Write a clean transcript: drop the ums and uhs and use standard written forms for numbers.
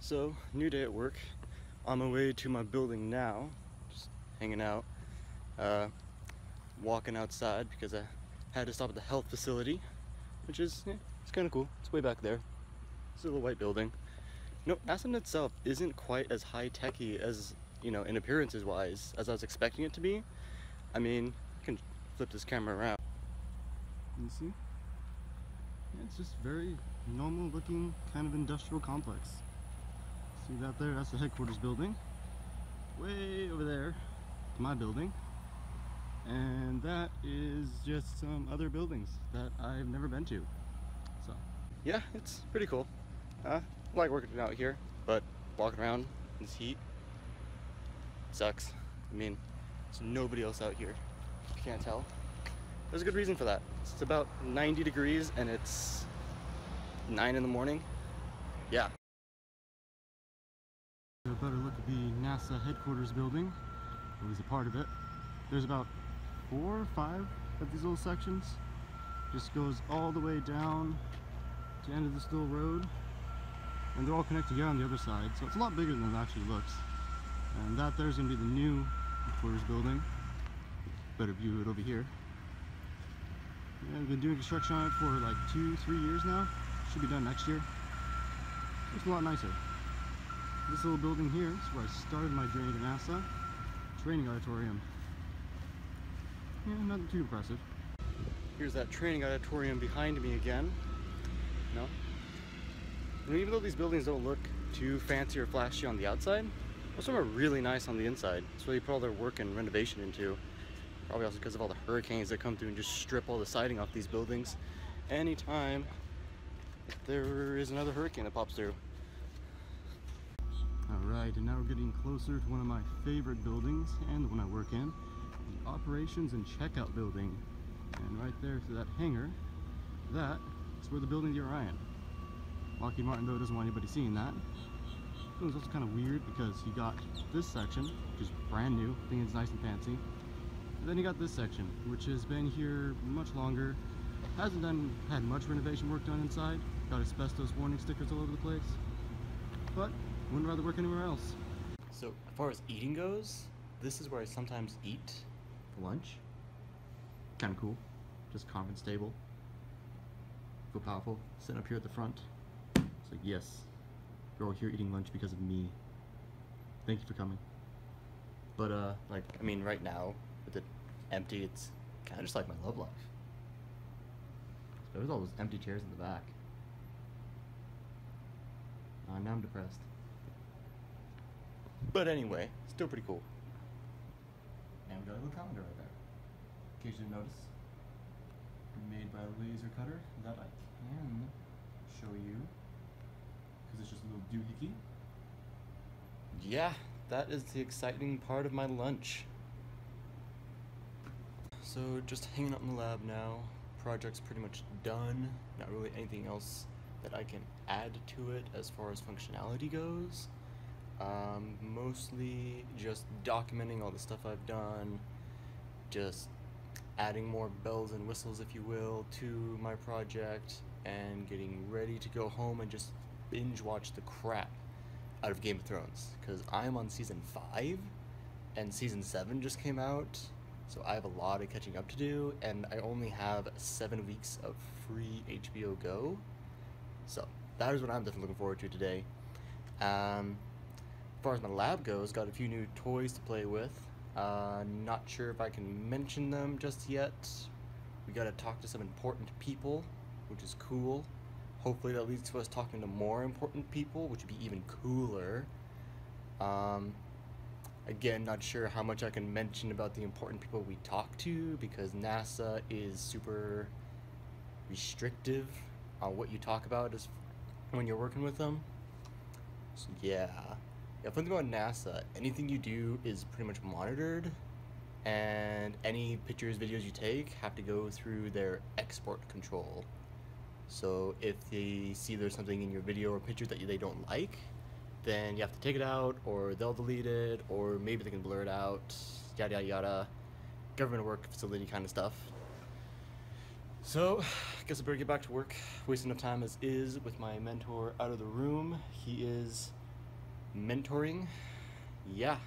So, new day at work. On my way to my building now, just hanging out, walking outside because I had to stop at the health facility, which is, it's kind of cool. It's way back there. It's a little white building. No, Aspen itself isn't quite as high-techy as, in appearances wise, as I was expecting it to be. I mean, I can flip this camera around. You see? Yeah, it's just very normal looking kind of industrial complex. See that there? That's the headquarters building. Way over there to my building. And that is just some other buildings that I've never been to. So, yeah, it's pretty cool. I like working out here, but walking around in this heat sucks. I mean, there's nobody else out here. You can't tell. There's a good reason for that. It's about 90 degrees and it's 9 in the morning. Yeah. A better look at the NASA headquarters building, or at least a part of it. There's about 4 or 5 of these little sections. Just goes all the way down to the end of this little road. And they're all connected here on the other side, so it's a lot bigger than it actually looks. And that there's going to be the new headquarters building. Better view it over here. Yeah, I've been doing construction on it for like 2-3 years now. Should be done next year. It's a lot nicer. This little building here is where I started my journey to NASA. Training auditorium. Yeah, nothing too impressive. Here's that training auditorium behind me again. No? And even though these buildings don't look too fancy or flashy on the outside, most of them are really nice on the inside. That's what they put all their work and renovation into. Probably also because of all the hurricanes that come through and just strip all the siding off these buildings anytime there is another hurricane that pops through. Alright, and now we're getting closer to one of my favorite buildings and the one I work in, the Operations and Checkout Building. And right there to that hangar, that is where the building the Orion. Lockheed Martin, though, doesn't want anybody seeing that. It was also kind of weird because you got this section, which is brand new, I think it's nice and fancy. And then you got this section, which has been here much longer, hasn't had much renovation work done inside, got asbestos warning stickers all over the place, but wouldn't rather work anywhere else. So as far as eating goes, this is where I sometimes eat for lunch. Kind of cool, just conference table. Feel powerful, sitting up here at the front. It's like, yes, you're all here eating lunch because of me. Thank you for coming. But like, I mean, right now with it empty, it's kind of just like my love life. So there's all those empty chairs in the back. Now I'm depressed. But anyway, still pretty cool. And we got a little calendar right there. In case you didn't notice. Made by a laser cutter that I can show you. Because it's just a little doohickey. Yeah, that is the exciting part of my lunch. So just hanging out in the lab now. Project's pretty much done. Not really anything else that I can add to it as far as functionality goes. Mostly just documenting all the stuff I've done, just adding more bells and whistles, if you will, to my project, and getting ready to go home and just binge watch the crap out of Game of Thrones, because I'm on season 5 and season 7 just came out, so I have a lot of catching up to do, and I only have 7 weeks of free HBO Go, so that is what I'm definitely looking forward to today. As far as my lab goes, got a few new toys to play with. Not sure if I can mention them just yet. We gotta talk to some important people, which is cool. Hopefully that leads to us talking to more important people, which would be even cooler. Again, not sure how much I can mention about the important people we talk to, because NASA is super restrictive on what you talk about as when you're working with them. So yeah. Yeah, fun thing about NASA, anything you do is pretty much monitored, and any pictures, videos you take have to go through their export control. So if they see there's something in your video or picture that they don't like, then you have to take it out, or they'll delete it, or maybe they can blur it out, yada yada yada. Government work facility kind of stuff. So, I guess I better get back to work. Wasting enough time as is with my mentor out of the room. He is mentoring, yeah,